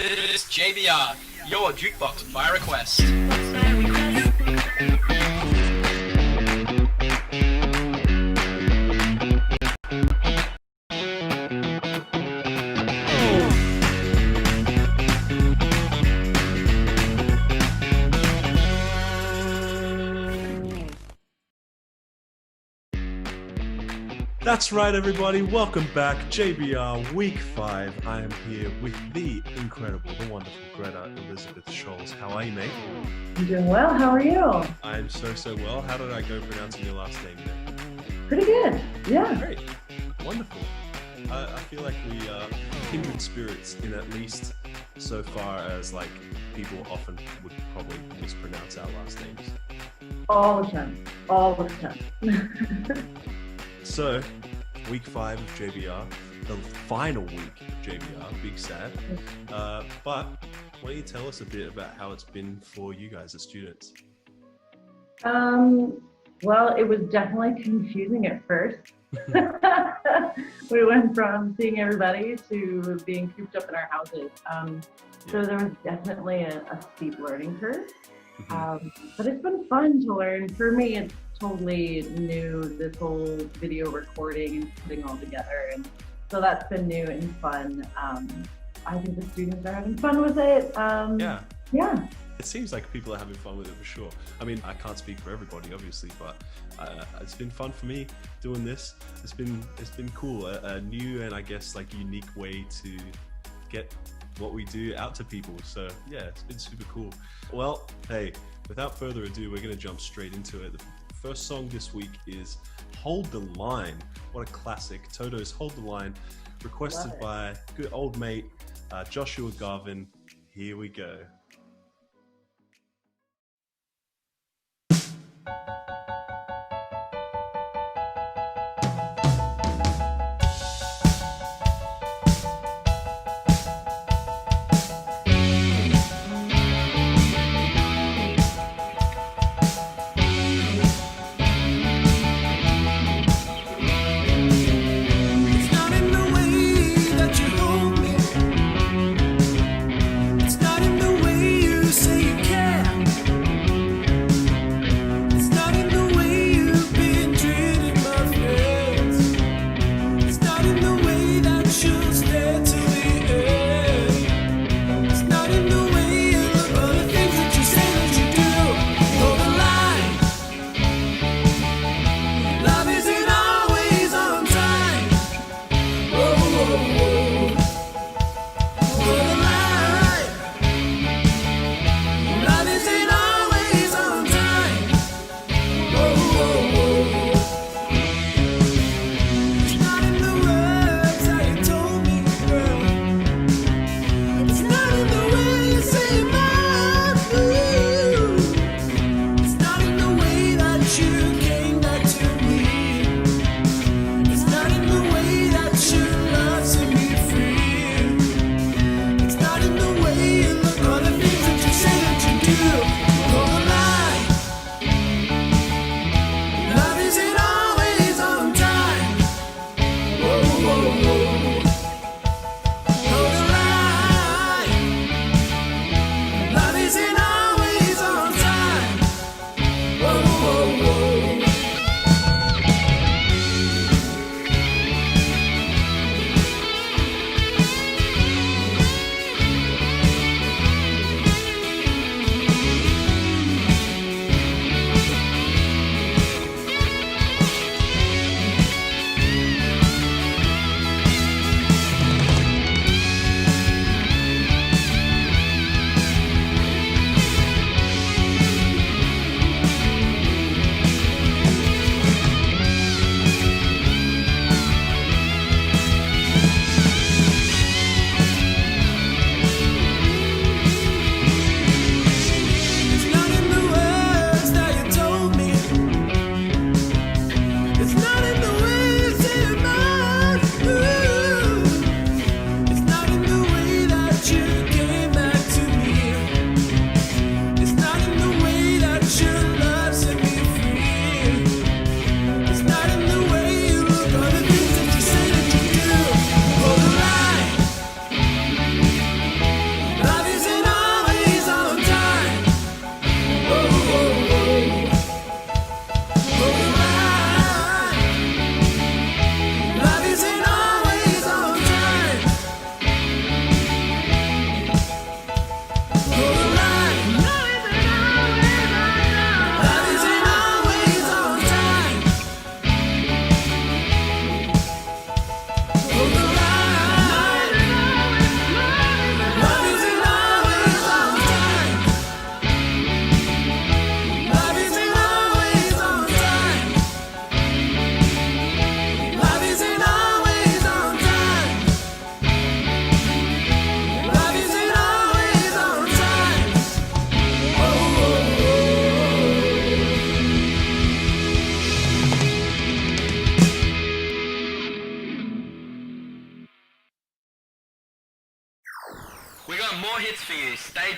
is JBR, your Jukebox by request. That's right, everybody. Welcome back. JBR Week 5. I am here with the incredible, the wonderful Greta Elizabeth Scholes. How are you, mate? I'm doing well. How are you? I'm so well. How did I go pronouncing your last name there? Pretty good. Yeah. Great. Wonderful. I feel like we are kindred spirits in at least so far as like people often would probably mispronounce our last names. All the time. All the time. So, week 5 of JBR, the final week of JBR, big sad. But why don't you tell us a bit about how it's been for you guys as students? Well, it was definitely confusing at first. We went from seeing everybody to being cooped up in our houses. So there was definitely a steep learning curve. But it's been fun to learn. For me, it's totally new, this whole video recording and putting all together, and so that's been new and fun. I think the students are having fun with it. Yeah. It seems like people are having fun with it for sure. I mean, I can't speak for everybody, obviously, but it's been fun for me doing this. It's been cool, a new and I guess like unique way to get what we do out to people. So yeah, it's been super cool. Well, hey, without further ado, we're going to jump straight into it. The first song this week is Hold the Line. What a classic. Toto's Hold the Line, requested by good old mate Joshua Garvin. Here we go. It's not in the way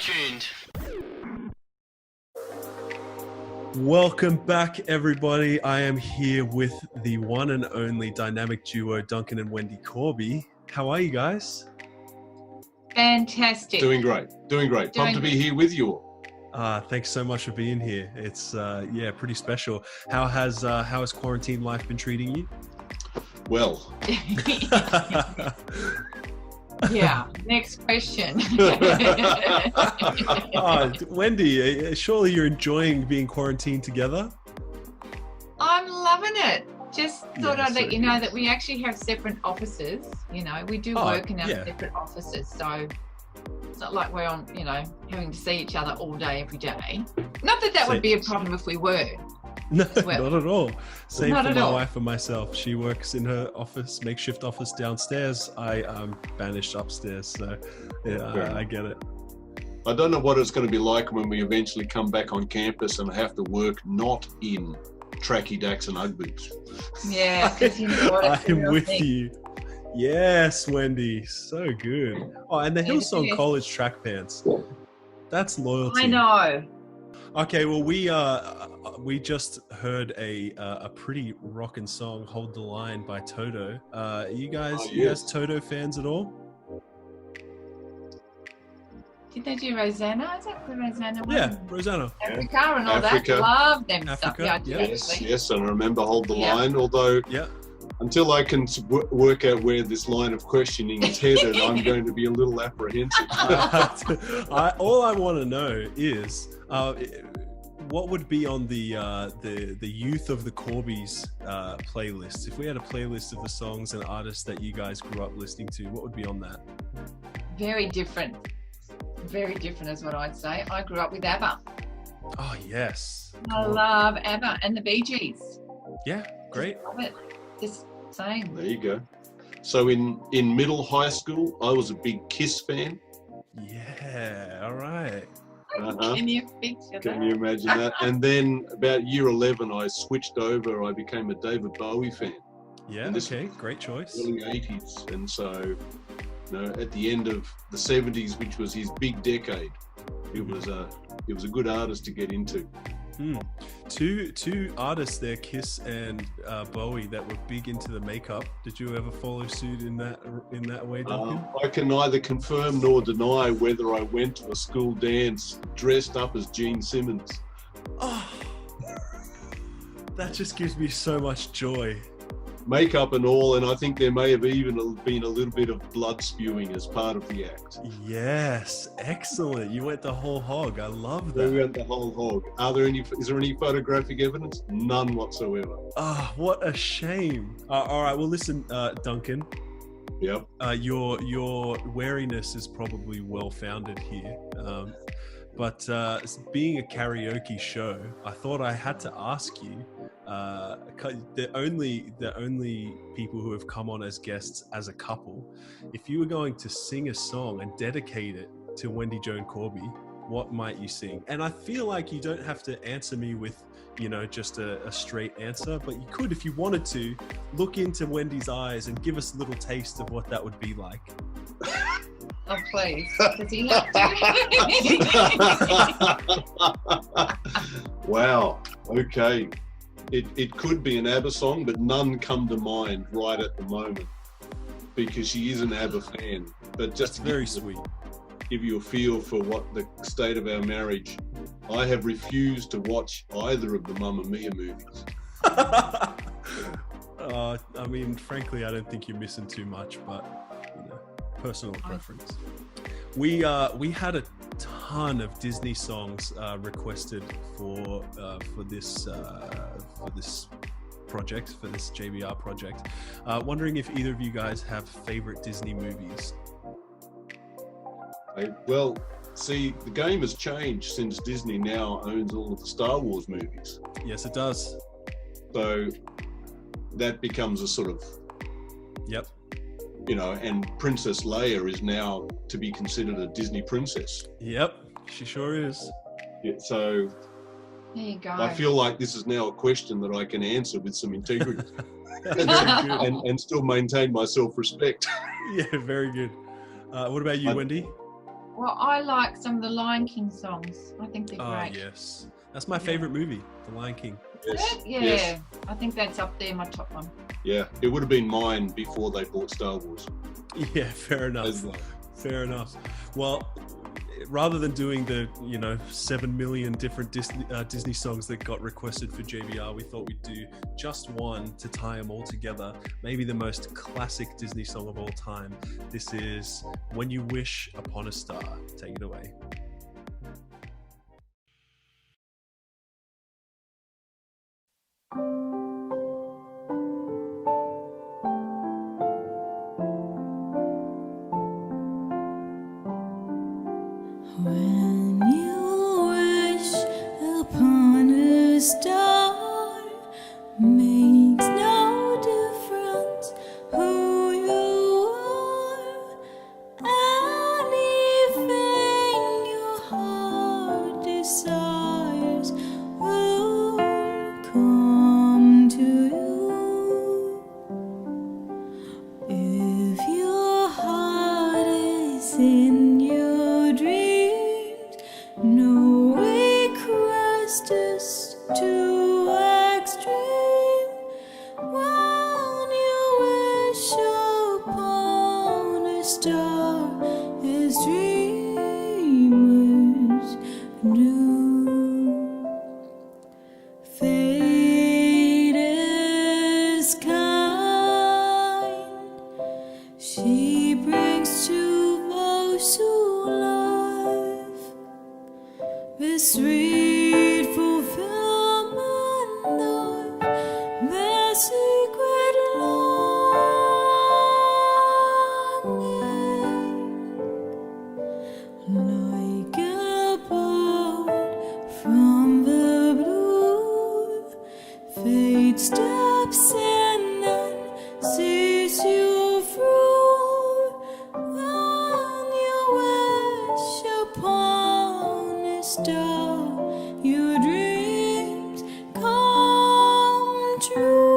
tuned. Welcome back, everybody. I am here with the one and only dynamic duo, Duncan and Wendy Corby. How are you guys? Fantastic. Doing great. Pumped to be here with you all. Thanks so much for being here. It's pretty special. How has quarantine life been treating you? Well, Yeah. Next question. Wendy, surely you're enjoying being quarantined together? I'm loving it. Just thought Yeah, I'd let so you know good. that we actually have separate offices. You know, we do work in our separate offices. So it's not like we're on, having to see each other all day, every day. Not that that would be a problem if we were. No, Well, not at all. Same not for at my all. wife and myself. She works in her office, makeshift office downstairs. I am banished upstairs, so yeah, I get it. I don't know what it's going to be like when we eventually come back on campus and have to work not in tracky dacks and Ugg boots. Yeah, because you know what? It's a I'm real with thing. you. Yes, Wendy, so good. Oh, and the Hillsong Yes. college track pants. That's loyalty. I know. Okay, well we just heard a pretty rockin' song, "Hold the Line" by Toto. You guys Toto fans at all? Did they do Rosanna? Is that the Rosanna one? Yeah, Rosanna. Africa and all Africa. that. Love them stuff. Africa, Yeah, I do yeah. actually. Yes, and I remember Hold the Yeah. Line, although Yeah. until I can work out where this line of questioning is headed, I'm going to be a little apprehensive. All I want to know is what would be on the Youth of the Corbies playlist. If we had a playlist of the songs and artists that you guys grew up listening to, what would be on that? Very different. Very different is what I'd say. I grew up with ABBA. Oh yes. I Come on. love ABBA and the Bee Gees. Yeah, great. Love it. Just saying. There you go. So in middle high school, I was a big Kiss fan. Yeah, all right. Uh-huh. Can you picture Can that? you imagine that? And then about year 11, I switched over. I became a David Bowie fan. Yeah, And this okay, great choice. Early 80s. And so, at the end of the 70s, which was his big decade, it was a good artist to get into. Two artists there, Kiss and Bowie, that were big into the makeup. Did you ever follow suit in that way, Duncan? I can neither confirm nor deny whether I went to a school dance dressed up as Gene Simmons. Oh, that just gives me so much joy. Makeup and all, and I think there may have even been a little bit of blood spewing as part of the act. Yes, excellent. You went the whole hog. I love We that. went the whole hog. Is there any photographic evidence? None whatsoever. Ah, what a shame. All right, well, listen, Duncan. Yep. Your wariness is probably well founded here, but being a karaoke show, I thought I had to ask you. The only people who have come on as guests as a couple, if you were going to sing a song and dedicate it to Wendy Joan Corby, what might you sing? And I feel like you don't have to answer me with, just a straight answer, but you could, if you wanted to, look into Wendy's eyes and give us a little taste of what that would be like. Oh, please. Does he have to? Wow. Okay. It could be an ABBA song, but none come to mind right at the moment because she is an ABBA fan. But just to Very sweet. give you a feel for what the state of our marriage, I have refused to watch either of the Mamma Mia movies. I mean, frankly, I don't think you're missing too much, but personal preference. We had a ton of Disney songs requested for this project, for this JBR project. Wondering if either of you guys have favorite Disney movies. Well, see, the game has changed since Disney now owns all of the Star Wars movies. Yes, it does. So that becomes a sort of, Yep. and Princess Leia is now to be considered a Disney princess. Yep, she sure is. Yeah, so There you go. I feel like this is now a question that I can answer with some integrity Very good. and still maintain my self-respect. Yeah, very good. What about you, I- Wendy? Well, I like some of the Lion King songs. I think they're great. Yes. That's my favorite movie, The Lion King. Yes. Yeah, Yes. I think that's up there, my top one. Yeah, it would have been mine before they bought Star Wars. Yeah, fair enough. As well. Fair enough. Well, rather than doing the 7 million different Disney songs that got requested for JBR, we thought we'd do just one to tie them all together. Maybe the most classic Disney song of all time. This is When You Wish Upon a Star. Take it away. When you wish upon a star, makes no difference who you are. Anything your heart desires will come to you. If your heart is in your dreams, no request is too extreme. When you wish upon a star, as dreamers do. Fate is kind. She brings to those who love the sweet fulfillment of their secret longing. Like a bolt from the blue, fate steps in and sees you through. When you wish upon a star, your dreams come true.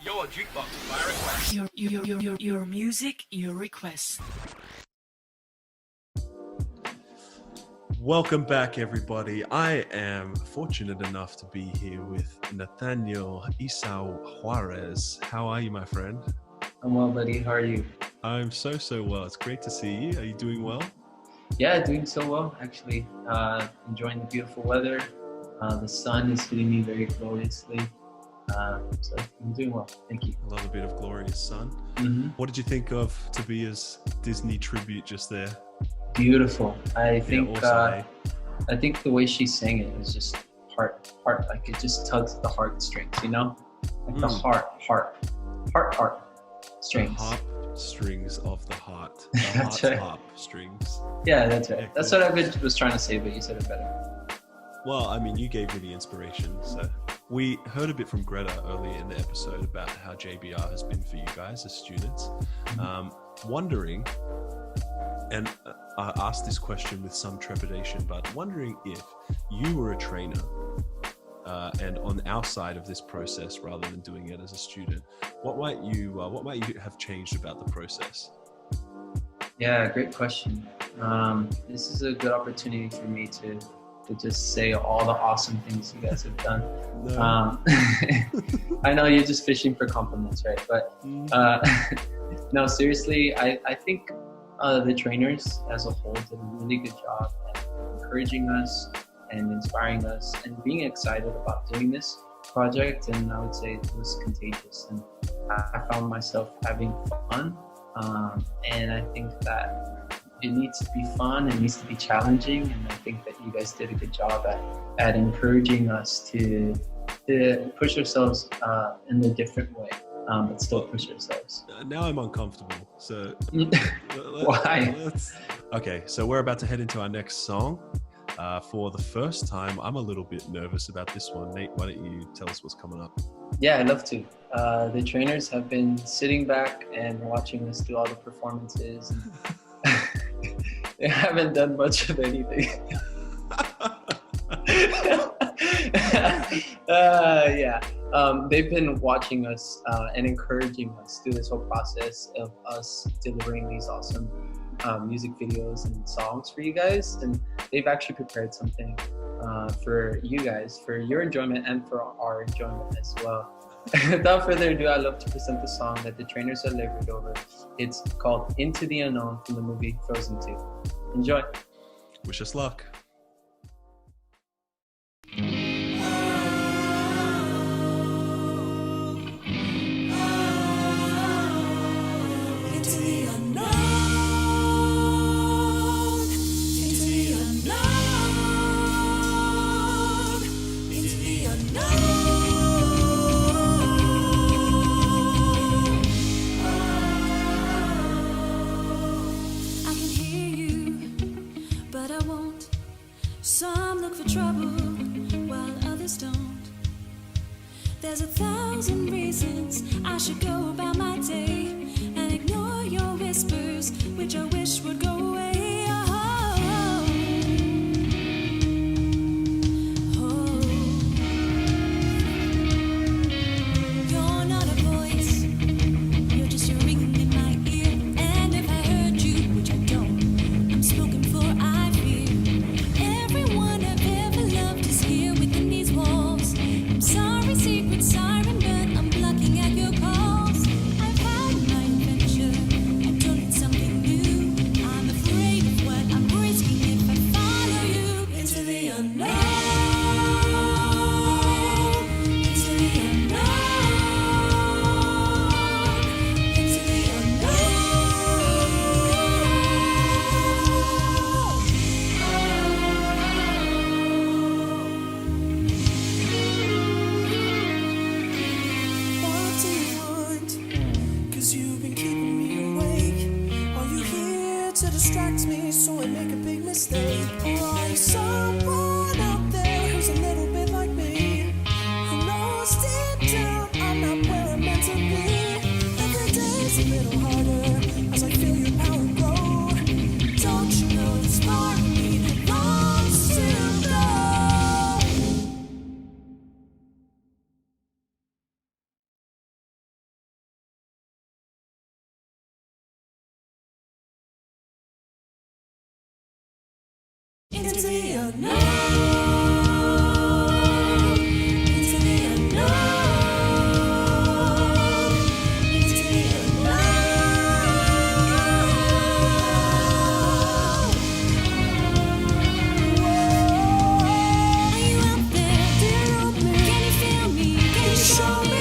Your Jukebox by request. Your music, your request. Welcome back, everybody. I am fortunate enough to be here with Nathaniel Isao Juarez. How are you, my friend? I'm well, buddy. How are you? I'm so well. It's great to see you. Are you doing well? Yeah, doing so well, actually. Enjoying the beautiful weather. The sun is hitting me very gloriously. So I'm doing well. Thank you. I love a bit of glorious sun. Mm-hmm. What did you think of Tobia's Disney tribute just there? Beautiful. I think also, I think the way she sang it was just heart. Like it just tugs at the heartstrings, you know, like the heart strings. The harp strings of the heart. The That's heart's right. harp strings. Yeah, that's right. Yeah, That's cool. what I was trying to say, but you said it better. Well, I mean, you gave me the inspiration. So we heard a bit from Greta earlier in the episode about how JBR has been for you guys as students. Wondering, and I asked this question with some trepidation, but wondering if you were a trainer and on our side of this process rather than doing it as a student, what might you have changed about the process? Yeah, great question. This is a good opportunity for me to just say all the awesome things you guys have done. No. I know you're just fishing for compliments, right? But no, seriously, I think the trainers as a whole did a really good job at encouraging us and inspiring us and being excited about doing this project. And I would say it was contagious, and I found myself having fun. And I think that it needs to be fun, it needs to be challenging, and I think that you guys did a good job at encouraging us to push ourselves in a different way, but still push ourselves. Now I'm uncomfortable. So Why? Okay, so we're about to head into our next song. For the first time, I'm a little bit nervous about this one. Nate, why don't you tell us what's coming up? Yeah, I'd love to. The trainers have been sitting back and watching us do all the performances. And they haven't done much of anything. Yeah, they've been watching us and encouraging us through this whole process of us delivering these awesome music videos and songs for you guys. And they've actually prepared something for you guys, for your enjoyment and for our enjoyment as well. Without further ado, I'd love to present the song that the trainers are delivered over. It's called Into the Unknown from the movie Frozen 2. Enjoy. Wish us luck. Some look for trouble while others don't. There's 1,000 reasons I should go about my day and ignore your whispers, which I wish would go away. You're not a voice, you're just a ring in my ear. And if I heard you, which I don't, I'm spoken for, I fear. Everyone I've ever loved is here within these walls. I'm sorry, secret siren, but I'm blocking at your calls. I've had my adventure, I don't need something new. I'm afraid of what I'm risking if I follow you into the unknown. Into the unknown. Into the What do you want? 'Cause you've been keeping me awake. Are you here to distract me so I make a big mistake? Or are you someone out there who's a little bit like me? Who knows deep down I'm not where I'm meant to be? Every day's a little harder as I feel your power grow. Don't you know this part of me that longs to know? Into the unknown. Into the unknown. Into the unknown. Are you out there? Dear old me. Can you feel me? Can you show me?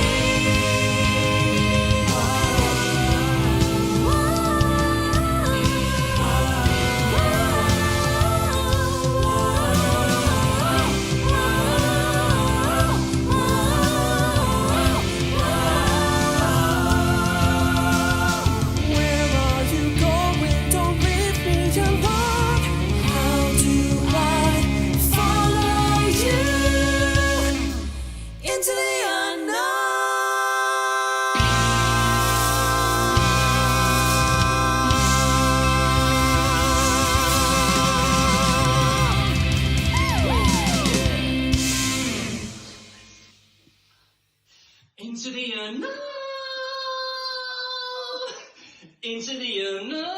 Where are you going? Don't leave me alone. How do I follow you into the unknown? Into the unknown, into the unknown,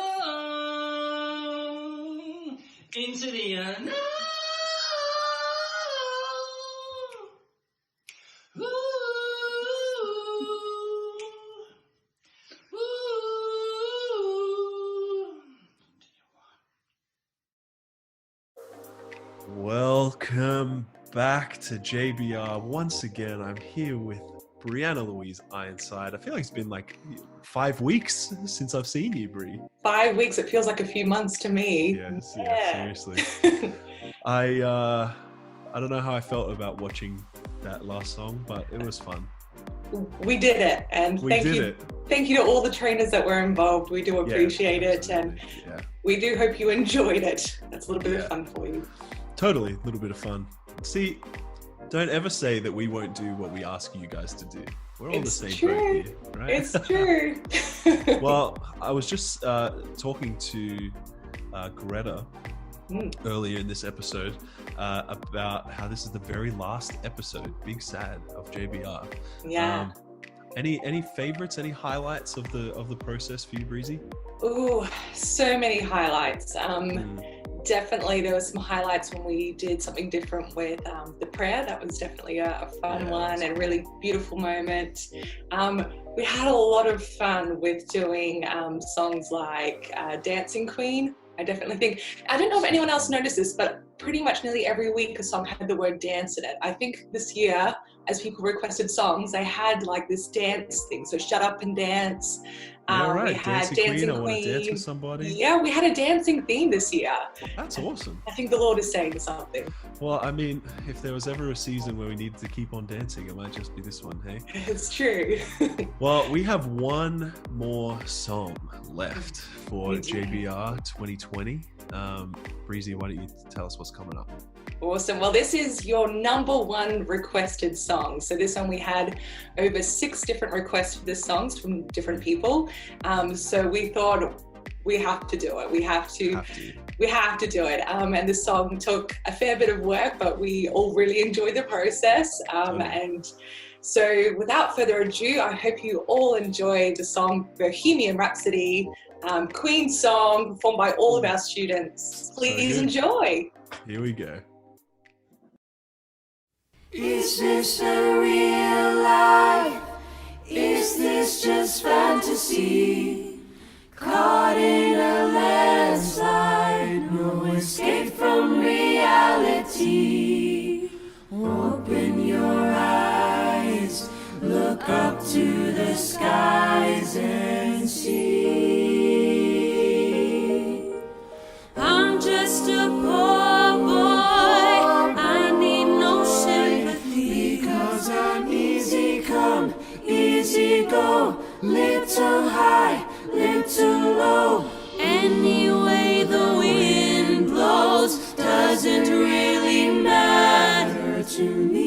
into the unknown. Ooh, ooh. Welcome back to JBR. Once again, I'm here with Brianna Louise Ironside. I feel like it's been like 5 weeks since I've seen you, Bri. 5 weeks, it feels like a few months to me. Yes, yeah, seriously. I don't know how I felt about watching that last song, but it was fun. We did it, and We did it. Thank you to all the trainers that were involved. We do appreciate it, and we do hope you enjoyed it. That's a little bit of fun for you. Totally, a little bit of fun. See, don't ever say that we won't do what we ask you guys to do. We're all the same boat here, right? It's true. Well, I was just talking to Greta, earlier in this episode about how this is the very last episode, Big Sad, of JBR. Yeah. Any favorites, any highlights of the process for you, Breezy? Ooh, so many highlights. Definitely there were some highlights when we did something different with the prayer. That was definitely a fun one and a really beautiful moment. We had a lot of fun with doing songs like Dancing Queen. I definitely think, I don't know if anyone else noticed this, but pretty much nearly every week a song had the word dance in it. I think this year, as people requested songs, they had like this dance thing. So Shut Up and Dance. We had Dancing Queen. I want to dance with somebody. Yeah, we had a dancing theme this year. That's awesome. I think the Lord is saying something. Well, I mean, if there was ever a season where we needed to keep on dancing, it might just be this one, hey? It's true. Well, we have one more song left for JBR 2020. Breezy, why don't you tell us what's coming up? Awesome. Well, this is your #1 requested song. So this one we had over 6 different requests for this songs from different people. So we thought we have to do it. We have to do it. And this song took a fair bit of work, but we all really enjoyed the process. And so without further ado, I hope you all enjoy the song Bohemian Rhapsody, Queen song performed by all of our students. Please enjoy. Here we go. Is this a real life? Is this just fantasy? Caught in a landslide, no escape from reality. Open your eyes, look up to the skies and see. I'm just a poor boy. Come, easy go, little high, little low. Any way the wind blows doesn't really matter to me.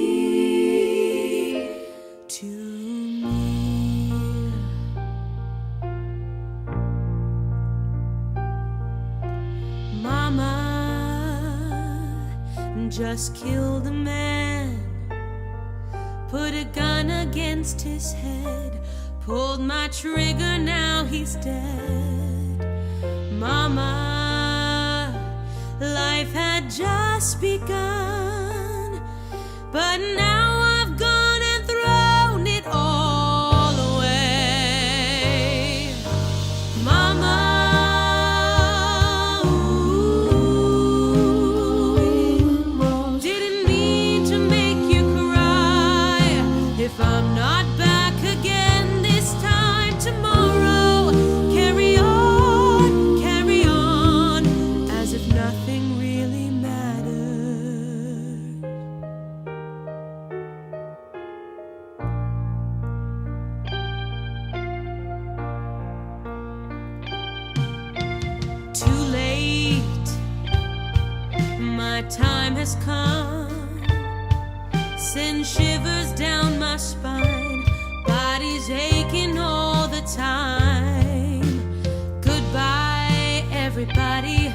Mama just killed a man. Put a gun against his head, pulled my trigger, now he's dead. Mama, life had just begun, but now I've gone and thrown it all away. Mama, if I'm not back again this time tomorrow, carry on, as if nothing really mattered. Too late, my time has come. Send shivers down my spine, body's aching all the time. Goodbye, everybody,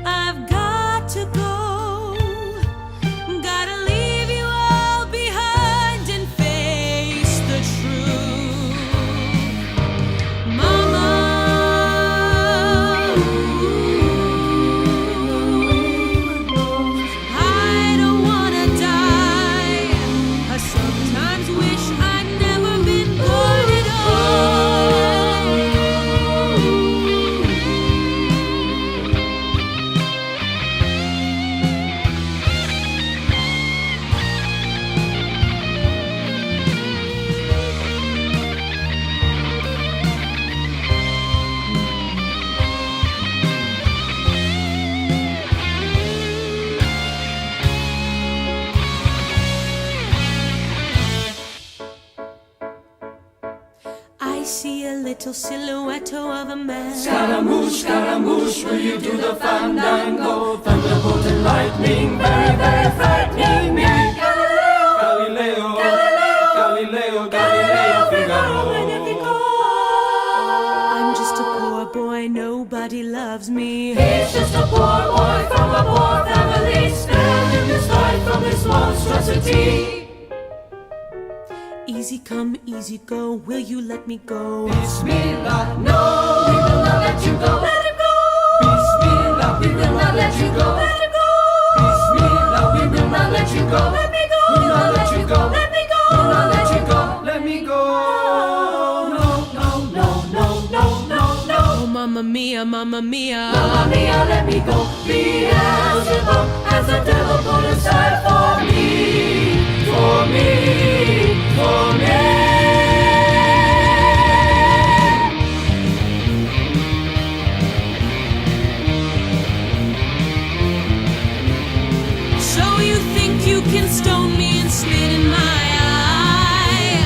I've got to go. Gotta leave you all behind and face the truth. Mama, I don't wanna die. I sometimes wish I'd never been born at I see a little silhouette of a man. Scaramouche, Scaramouche, will you do the fandango? Thunderbolt and lightning, very, very frightening me. Galileo, Galileo, Galileo, Galileo, Figaro. I'm just a poor boy, nobody loves me. me. He's just a poor boy from a poor family, sparing his life from this monstrosity. Easy come, easy go, will you let me go? Bismillah, no, we will not let you go. Let him go. Bismillah, we will not let you go. Let him go. Bismillah, we will not let you go. Let me go. We will not let you go. Let me go. We will not let you go. Let me go. No, no, no, no, no, no, no. Oh, mamma mia, mamma mia. Mamma mia, let me go. Beelzebub has the devil put aside for me, for me, for me. So you think you can stone me and spit in my eye?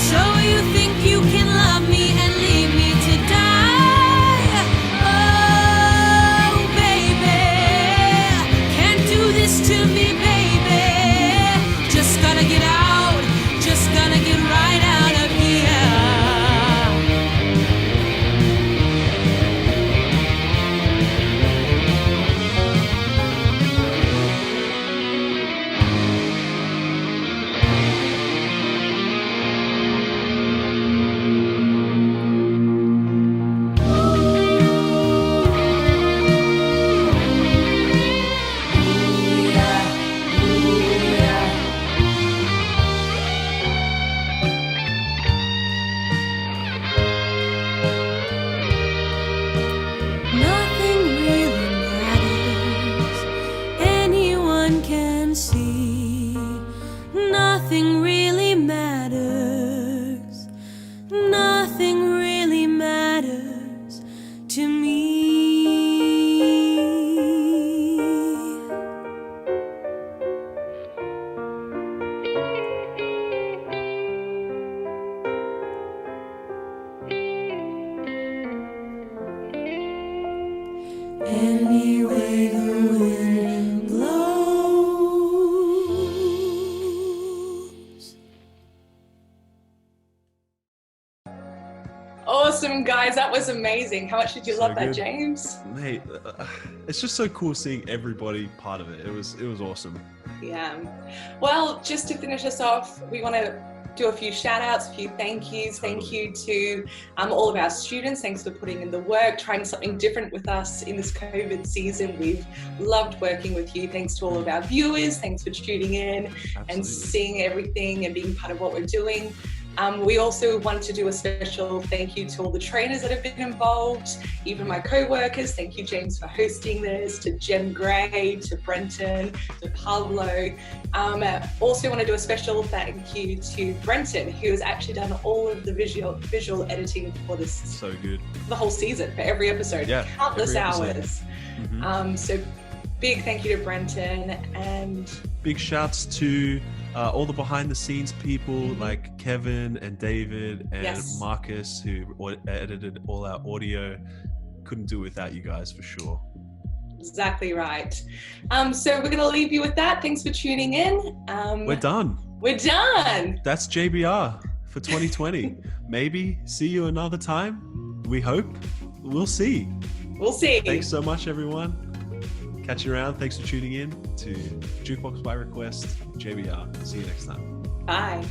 So you think you can love me and leave me to die? Oh, baby, can't do this to me, baby. Just gotta get out, just gotta get right out of here. Nothing really matters, anyone can see. Nothing really matters, nothing really matters to me. Anyway the wind blows. Awesome, guys. That was amazing. How much did you So love that, good. James? Mate, it's just so cool seeing everybody part of it. It was awesome. Yeah. Well, just to finish us off, we want to do a few shout outs, a few thank yous. Thank you to all of our students. Thanks for putting in the work, trying something different with us in this COVID season. We've loved working with you. Thanks to all of our viewers. Thanks for tuning in and seeing everything and being part of what we're doing. We also want to do a special thank you to all the trainers that have been involved, even my co-workers. Thank you, James, for hosting this, to Jen Gray, to Brenton, to Pablo. Also want to do a special thank you to Brenton, who has actually done all of the visual editing for this. So good. The whole season, for every episode, Yeah, countless every episode. hours. Mhm. So big thank you to Brenton, and Big shouts to all the behind the scenes people like Kevin and David and Yes. Marcus, who edited all our audio. Couldn't do it without you guys for sure. exactly right. So we're going to leave you with that. Thanks for tuning in. We're done. We're done. That's JBR for 2020. Maybe see you another time. We hope. We'll see. We'll see. Thanks so much, everyone. Catch you around. Thanks for tuning in to Jukebox by Request, JBR. See you next time. Bye.